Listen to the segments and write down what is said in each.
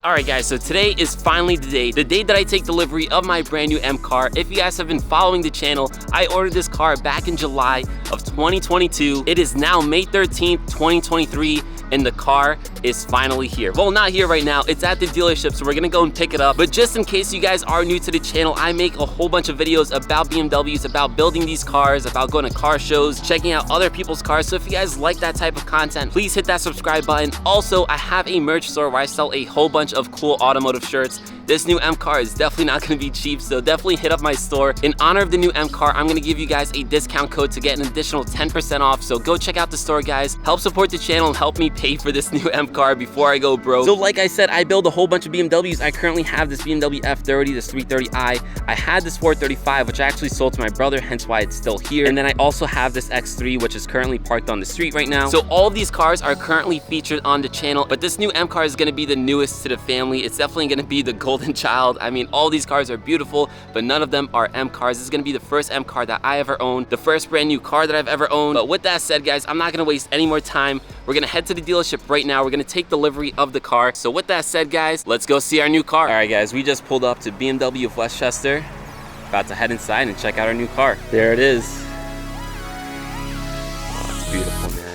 Alright guys, so today is finally the day that I take delivery of my brand new M car. If you guys have been following the channel, I ordered this car back in July of 2022. It is now May 13th, 2023, and the car is finally here. Well, not here right now, it's at the dealership, so we're gonna go and pick it up. But just in case you guys are new to the channel, I make a whole bunch of videos about BMWs, about building these cars, about going to car shows, checking out other people's cars. So if you guys like that type of content, please hit that subscribe button. Also, I have a merch store where I sell a whole bunch of cool automotive shirts. This new M car is definitely not gonna be cheap, so definitely hit up my store. In honor of the new M car, I'm gonna give you guys a discount code to get an additional 10% off, so go check out the store, guys. Help support the channel and help me pay for this new M car before I go broke. So like I said, I build a whole bunch of BMWs. I currently have this BMW F30, this 330i. I had this 435, which I actually sold to my brother, hence why it's still here. And then I also have this X3, which is currently parked on the street right now. So all of these cars are currently featured on the channel, but this new M car is gonna be the newest to the family. It's definitely gonna be the golden child. I mean, all these cars are beautiful, but none of them are M cars. This is gonna be the first M car that I ever owned, the first brand new car that I've ever owned. But with that said, guys, I'm not gonna waste any more time. We're gonna head to the dealership right now. We're gonna take delivery of the car. So with that said, guys, let's go see our new car. All right, guys, we just pulled up to BMW of Westchester. About to head inside and check out our new car. There it is. Oh, it's beautiful, man.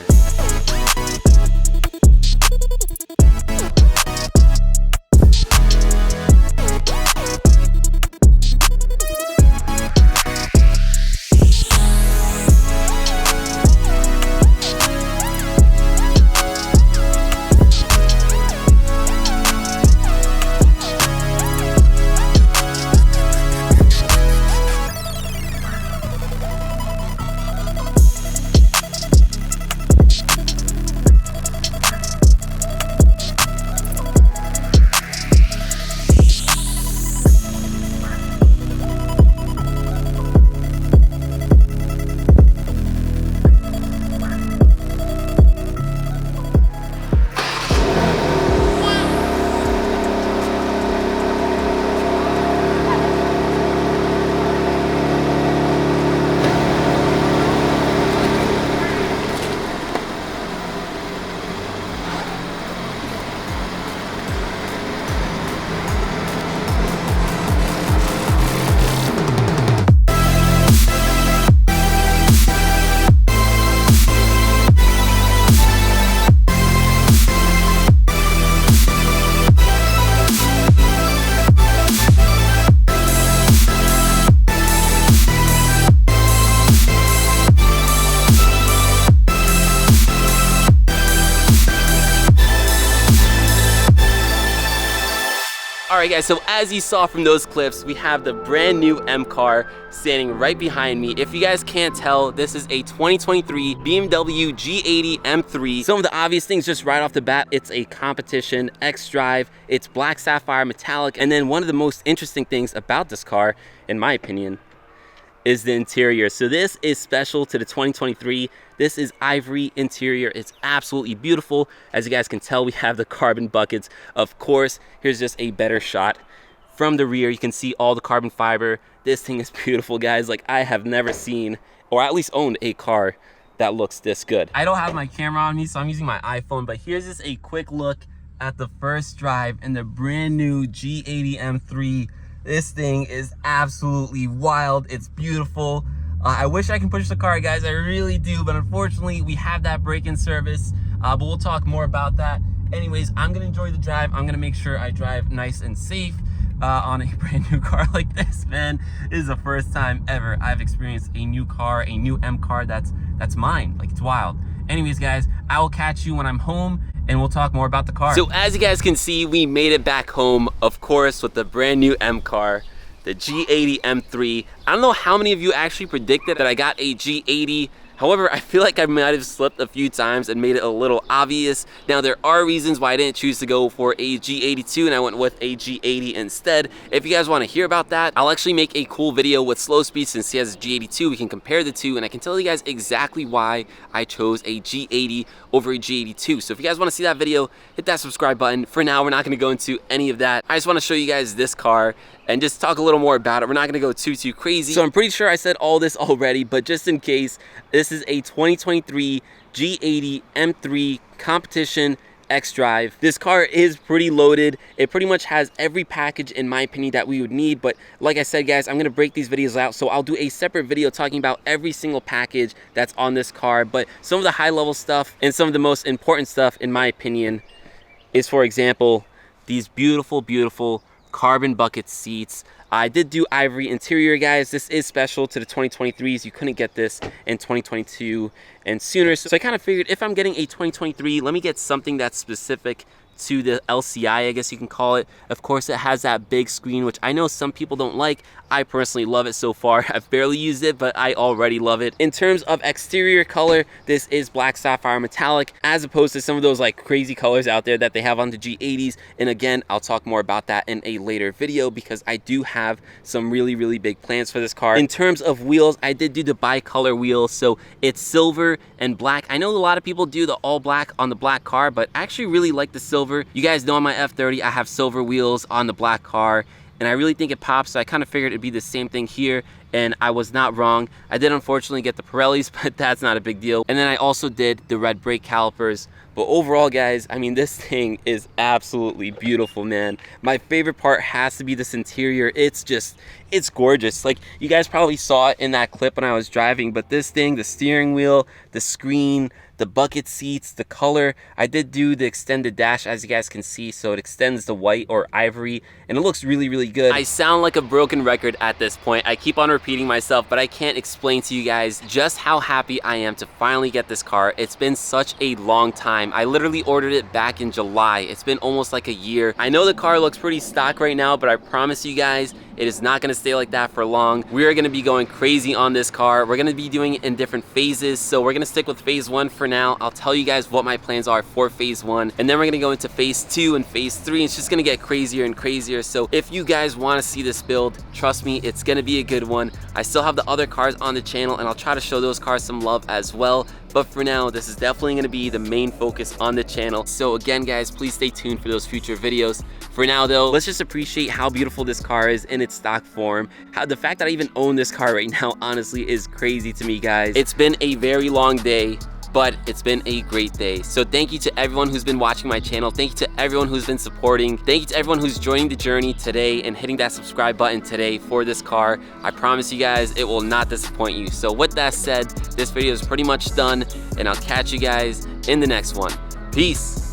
Alright guys, so as you saw from those clips, we have the brand new M car standing right behind me. If you guys can't tell, this is a 2023 BMW G80 M3. Some of the obvious things just right off the bat, it's a competition Xdrive, it's black sapphire metallic, and then one of the most interesting things about this car, in my opinion, is the interior. So this is special to the 2023. This is ivory interior. It's absolutely beautiful. As you guys can tell, we have the carbon buckets. Of course, here's just a better shot from the rear. You can see all the carbon fiber. This thing is beautiful, guys. Like, I have never seen, or at least owned, a car that looks this good. I don't have my camera on me, so I'm using my iPhone, but here's just a quick look at the first drive in the brand new G80 M3. This thing is absolutely wild. It's beautiful. I wish I can push the car, guys. I really do, but unfortunately, we have that break-in service, but we'll talk more about that. Anyways, I'm gonna enjoy the drive. I'm gonna make sure I drive nice and safe on a brand new car like this, man. This is the first time ever I've experienced a new car, a new M car that's mine. Like, it's wild. Anyways, guys, I will catch you when I'm home, and we'll talk more about the car. So as you guys can see, we made it back home, of course, with the brand new M car, the G80 M3. I don't know how many of you actually predicted that I got a G80. However, I feel like I might have slipped a few times and made it a little obvious. Now, there are reasons why I didn't choose to go for a G82 and I went with a G80 instead. If you guys want to hear about that, I'll actually make a cool video with Slow Speed since he has a G82. We can compare the two and I can tell you guys exactly why I chose a G80 over a G82. So if you guys want to see that video, hit that subscribe button. For now, we're not going to go into any of that. I just want to show you guys this car and just talk a little more about it. We're not gonna go too crazy. So I'm pretty sure I said all this already, but just in case, this is a 2023 G80 M3 competition Xdrive. This car is pretty loaded. It pretty much has every package in my opinion that we would need, but like I said guys, I'm gonna break these videos out, so I'll do a separate video talking about every single package that's on this car. But some of the high level stuff and some of the most important stuff in my opinion is, for example, these beautiful carbon bucket seats. I did do ivory interior, guys. This is special to the 2023s. You couldn't get this in 2022 and sooner. So I kind of figured if I'm getting a 2023, let me get something that's specific to the LCI, I guess you can call it. Of course, it has that big screen, which I know some people don't like. I personally love it so far. I've barely used it, but I already love it. In terms of exterior color, this is black sapphire metallic, as opposed to some of those like crazy colors out there that they have on the G80s. And again, I'll talk more about that in a later video because I do have some really big plans for this car. In terms of wheels, I did do the bicolor wheels, so it's silver and black. I know a lot of people do the all black on the black car, but I actually really like the silver. You guys know on my F30 I have silver wheels on the black car, and I really think it pops, so I kind of figured it'd be the same thing here, and I was not wrong. I did unfortunately get the Pirellis, but that's not a big deal. And then I also did the red brake calipers. But overall guys, I mean, this thing is absolutely beautiful, man. My favorite part has to be this interior. It's gorgeous. Like, you guys probably saw it in that clip when I was driving, but this thing, the steering wheel, the screen, the bucket seats, the color. I did do the extended dash, as you guys can see, so it extends the white or ivory, and it looks really good. I sound like a broken record at this point. I keep on repeating myself, but I can't explain to you guys just how happy I am to finally get this car. It's been such a long time. I literally ordered it back in July. It's been almost like a year. I know the car looks pretty stock right now, but I promise you guys, it is not gonna stay like that for long. We are gonna be going crazy on this car. We're gonna be doing it in different phases, so we're gonna stick with phase 1 for now. I'll tell you guys what my plans are for phase 1, and then we're gonna go into phase 2 and phase 3. It's just gonna get crazier and crazier. So if you guys wanna see this build, trust me, it's gonna be a good one. I still have the other cars on the channel, and I'll try to show those cars some love as well. But for now, this is definitely gonna be the main focus on the channel. So again, guys, please stay tuned for those future videos. For now though, let's just appreciate how beautiful this car is in its stock form. The fact that I even own this car right now, honestly, is crazy to me, guys. It's been a very long day, but it's been a great day. So thank you to everyone who's been watching my channel. Thank you to everyone who's been supporting. Thank you to everyone who's joining the journey today and hitting that subscribe button today for this car. I promise you guys, it will not disappoint you. So with that said, this video is pretty much done, and I'll catch you guys in the next one. Peace.